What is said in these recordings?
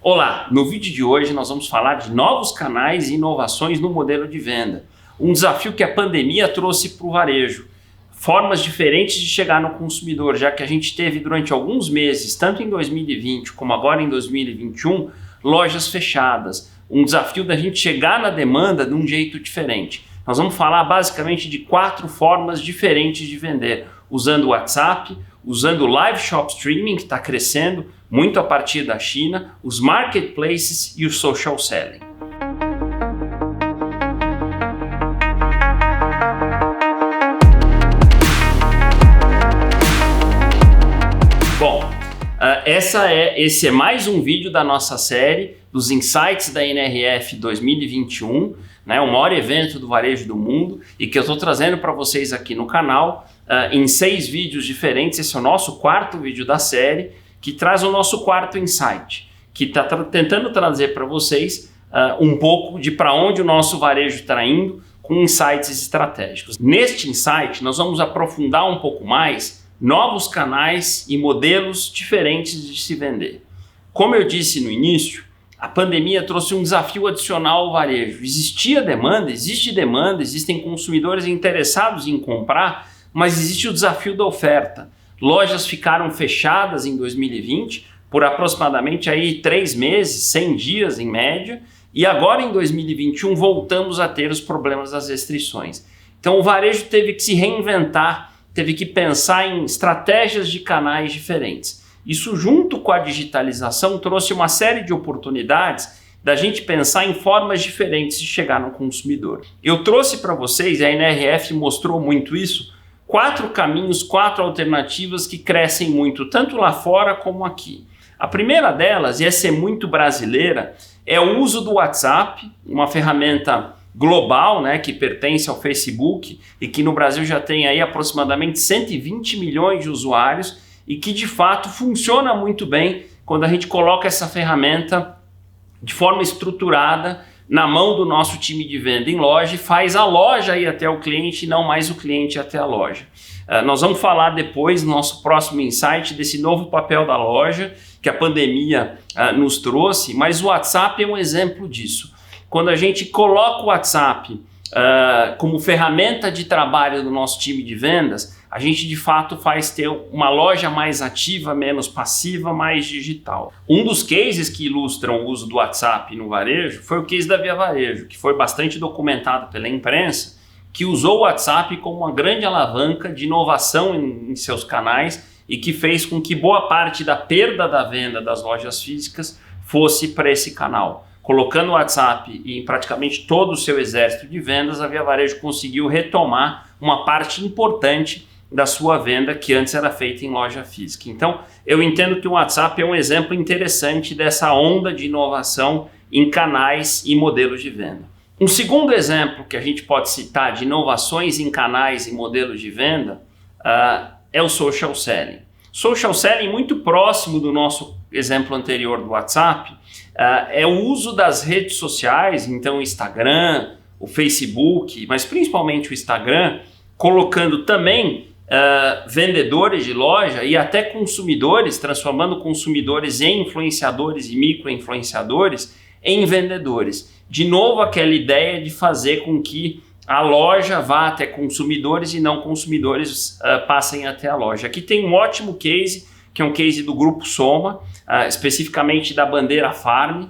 Olá, no vídeo de hoje nós vamos falar de novos canais e inovações no modelo de venda. Um desafio que a pandemia trouxe para o varejo. Formas diferentes de chegar no consumidor, já que a gente teve durante alguns meses, tanto em 2020 como agora em 2021, lojas fechadas. Um desafio da gente chegar na demanda de um jeito diferente. Nós vamos falar basicamente de 4 formas diferentes de vender, usando o WhatsApp, usando o Live Shop Streaming, que está crescendo muito a partir da China, os marketplaces e o social selling. Bom, esse é mais um vídeo da nossa série dos Insights da NRF 2021, né, o maior evento do varejo do mundo e que eu estou trazendo para vocês aqui no canal em 6 vídeos diferentes. Esse é o nosso 4º vídeo da série, que traz o nosso 4º insight, que está tentando trazer para vocês um pouco de para onde o nosso varejo está indo com insights estratégicos. Neste insight, nós vamos aprofundar um pouco mais novos canais e modelos diferentes de se vender. Como eu disse no início, a pandemia trouxe um desafio adicional ao varejo. Existia demanda, existe demanda, existem consumidores interessados em comprar, mas existe o desafio da oferta. Lojas ficaram fechadas em 2020 por aproximadamente aí 3 meses, 100 dias em média, e agora em 2021 voltamos a ter os problemas das restrições. Então o varejo teve que se reinventar, teve que pensar em estratégias de canais diferentes. Isso, junto com a digitalização, trouxe uma série de oportunidades da gente pensar em formas diferentes de chegar no consumidor. Eu trouxe para vocês, a NRF mostrou muito isso, 4 caminhos, 4 alternativas que crescem muito, tanto lá fora como aqui. A primeira delas, e essa é muito brasileira, é o uso do WhatsApp, uma ferramenta global, né, que pertence ao Facebook e que no Brasil já tem aí aproximadamente 120 milhões de usuários e que de fato funciona muito bem quando a gente coloca essa ferramenta de forma estruturada na mão do nosso time de venda em loja e faz a loja ir até o cliente e não mais o cliente até a loja. Nós vamos falar depois, no nosso próximo insight, desse novo papel da loja que a pandemia nos trouxe, mas o WhatsApp é um exemplo disso. Quando a gente coloca o WhatsApp como ferramenta de trabalho do nosso time de vendas, a gente de fato faz ter uma loja mais ativa, menos passiva, mais digital. Um dos cases que ilustram o uso do WhatsApp no varejo foi o case da Via Varejo, que foi bastante documentado pela imprensa, que usou o WhatsApp como uma grande alavanca de inovação em seus canais e que fez com que boa parte da perda da venda das lojas físicas fosse para esse canal. Colocando o WhatsApp em praticamente todo o seu exército de vendas, a Via Varejo conseguiu retomar uma parte importante da sua venda que antes era feita em loja física. Então, eu entendo que o WhatsApp é um exemplo interessante dessa onda de inovação em canais e modelos de venda. Um segundo exemplo que a gente pode citar de inovações em canais e modelos de venda é o social selling. Social selling, muito próximo do nosso exemplo anterior do WhatsApp, é o uso das redes sociais, então o Instagram, o Facebook, mas principalmente o Instagram, colocando também vendedores de loja e até consumidores, transformando consumidores em influenciadores e micro-influenciadores em vendedores. De novo, aquela ideia de fazer com que a loja vá até consumidores e não consumidores passem até a loja. Aqui tem um ótimo case, que é um case do Grupo Soma, especificamente da bandeira Farm,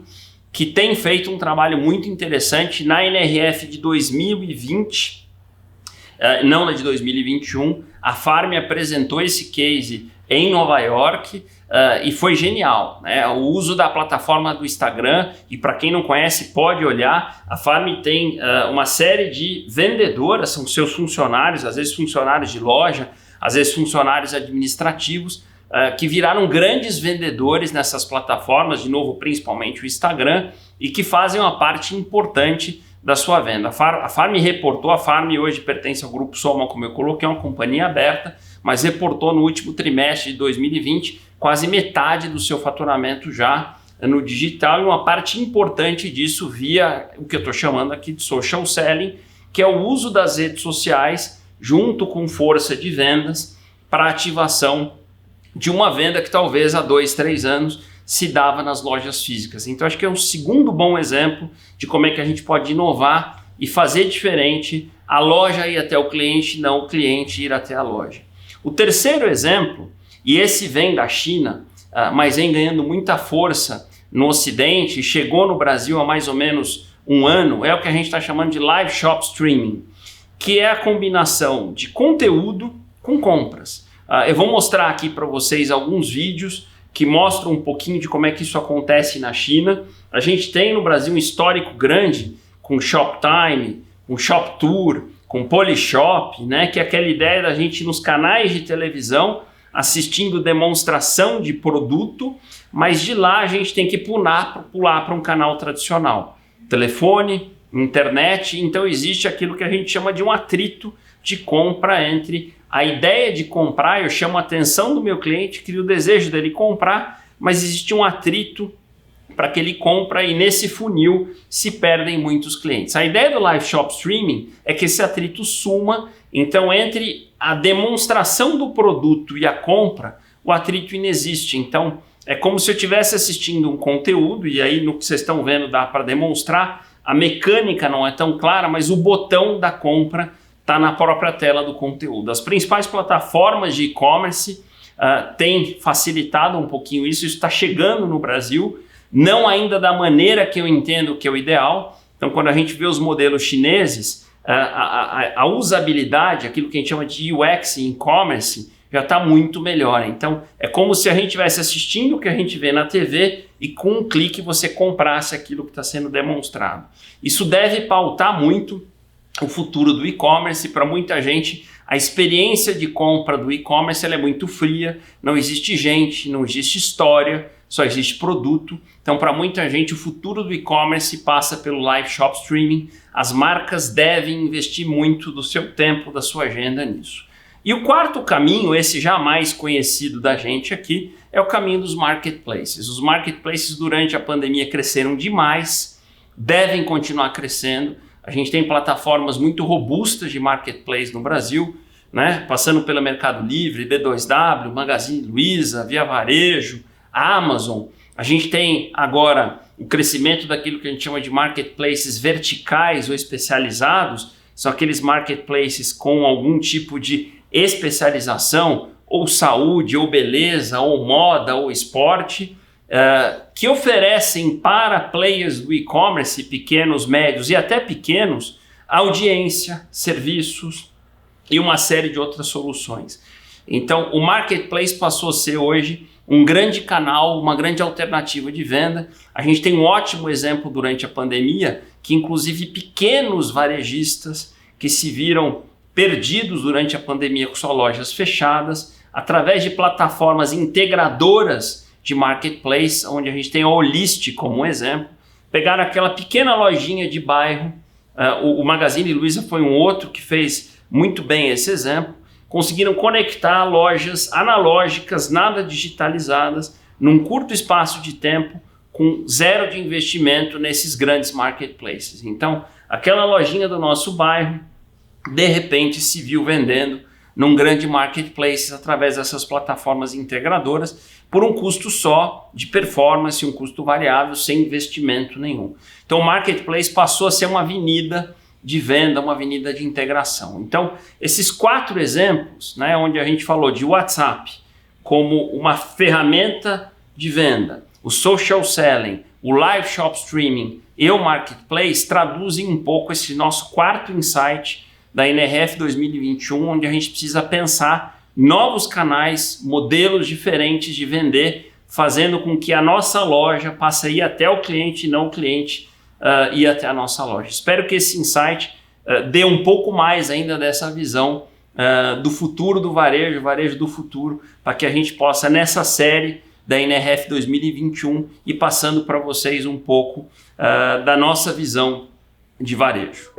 que tem feito um trabalho muito interessante na NRF de 2020, não na de 2021. A Farm apresentou esse case em Nova York e foi genial, né? O uso da plataforma do Instagram, e para quem não conhece pode olhar, a Farm tem uma série de vendedoras, são seus funcionários, às vezes funcionários de loja, às vezes funcionários administrativos, que viraram grandes vendedores nessas plataformas, de novo principalmente o Instagram, e que fazem uma parte importante da sua venda. A Farm reportou, a Farm hoje pertence ao Grupo Soma, como eu coloquei, é uma companhia aberta, mas reportou no último trimestre de 2020 quase metade do seu faturamento já no digital, e uma parte importante disso via o que eu estou chamando aqui de social selling, que é o uso das redes sociais junto com força de vendas para ativação de uma venda que talvez há 2, 3 anos se dava nas lojas físicas. Então acho que é um segundo bom exemplo de como é que a gente pode inovar e fazer diferente, a loja ir até o cliente, não o cliente ir até a loja. O terceiro exemplo, e esse vem da China, mas vem ganhando muita força no Ocidente, chegou no Brasil há mais ou menos um ano, é o que a gente está chamando de live shop streaming, que é a combinação de conteúdo com compras. Eu vou mostrar aqui para vocês alguns vídeos que mostram um pouquinho de como é que isso acontece na China. A gente tem no Brasil um histórico grande com Shoptime, com ShopTour, com Polishop, né? Que é aquela ideia da gente ir nos canais de televisão assistindo demonstração de produto, mas de lá a gente tem que pular para um canal tradicional. Telefone, internet, então existe aquilo que a gente chama de um atrito de compra entre a ideia de comprar, eu chamo a atenção do meu cliente, crio o desejo dele comprar, mas existe um atrito para que ele compra e nesse funil se perdem muitos clientes. A ideia do live shop streaming é que esse atrito suma, então entre a demonstração do produto e a compra, o atrito inexiste. Então é como se eu estivesse assistindo um conteúdo e aí no que vocês estão vendo dá para demonstrar, a mecânica não é tão clara, mas o botão da compra está na própria tela do conteúdo. As principais plataformas de e-commerce têm facilitado um pouquinho isso está chegando no Brasil, não ainda da maneira que eu entendo que é o ideal. Então quando a gente vê os modelos chineses, a usabilidade, aquilo que a gente chama de UX em e-commerce, já está muito melhor. Então é como se a gente estivesse assistindo o que a gente vê na TV e com um clique você comprasse aquilo que está sendo demonstrado. Isso deve pautar muito o futuro do e-commerce. Para muita gente, a experiência de compra do e-commerce é muito fria, não existe gente, não existe história, só existe produto. Então para muita gente o futuro do e-commerce passa pelo live shop streaming. As marcas devem investir muito do seu tempo, da sua agenda nisso. E o quarto caminho, esse já mais conhecido da gente aqui, é o caminho dos marketplaces. Os marketplaces durante a pandemia cresceram demais, devem continuar crescendo. A gente tem plataformas muito robustas de marketplace no Brasil, né? Passando pelo Mercado Livre, B2W, Magazine Luiza, Via Varejo, Amazon. A gente tem agora o crescimento daquilo que a gente chama de marketplaces verticais ou especializados, são aqueles marketplaces com algum tipo de especialização, ou saúde, ou beleza, ou moda, ou esporte, que oferecem para players do e-commerce, pequenos, médios e até pequenos, audiência, serviços e uma série de outras soluções. Então o marketplace passou a ser hoje um grande canal, uma grande alternativa de venda. A gente tem um ótimo exemplo durante a pandemia, que inclusive pequenos varejistas que se viram perdidos durante a pandemia com suas lojas fechadas, através de plataformas integradoras de marketplace, onde a gente tem a Olist como um exemplo, pegaram aquela pequena lojinha de bairro, o Magazine Luiza foi um outro que fez muito bem esse exemplo, conseguiram conectar lojas analógicas, nada digitalizadas, num curto espaço de tempo, com zero de investimento nesses grandes marketplaces. Então, aquela lojinha do nosso bairro, de repente se viu vendendo num grande marketplace através dessas plataformas integradoras por um custo só de performance, um custo variável, sem investimento nenhum. Então o marketplace passou a ser uma avenida de venda, uma avenida de integração. Então esses quatro exemplos, né, onde a gente falou de WhatsApp como uma ferramenta de venda, o social selling, o live shop streaming e o marketplace traduzem um pouco esse nosso quarto insight da NRF 2021, onde a gente precisa pensar novos canais, modelos diferentes de vender, fazendo com que a nossa loja passe a ir até o cliente e não o cliente ir até a nossa loja. Espero que esse insight dê um pouco mais ainda dessa visão do futuro do varejo, varejo do futuro, para que a gente possa, nessa série da NRF 2021, ir passando para vocês um pouco da nossa visão de varejo.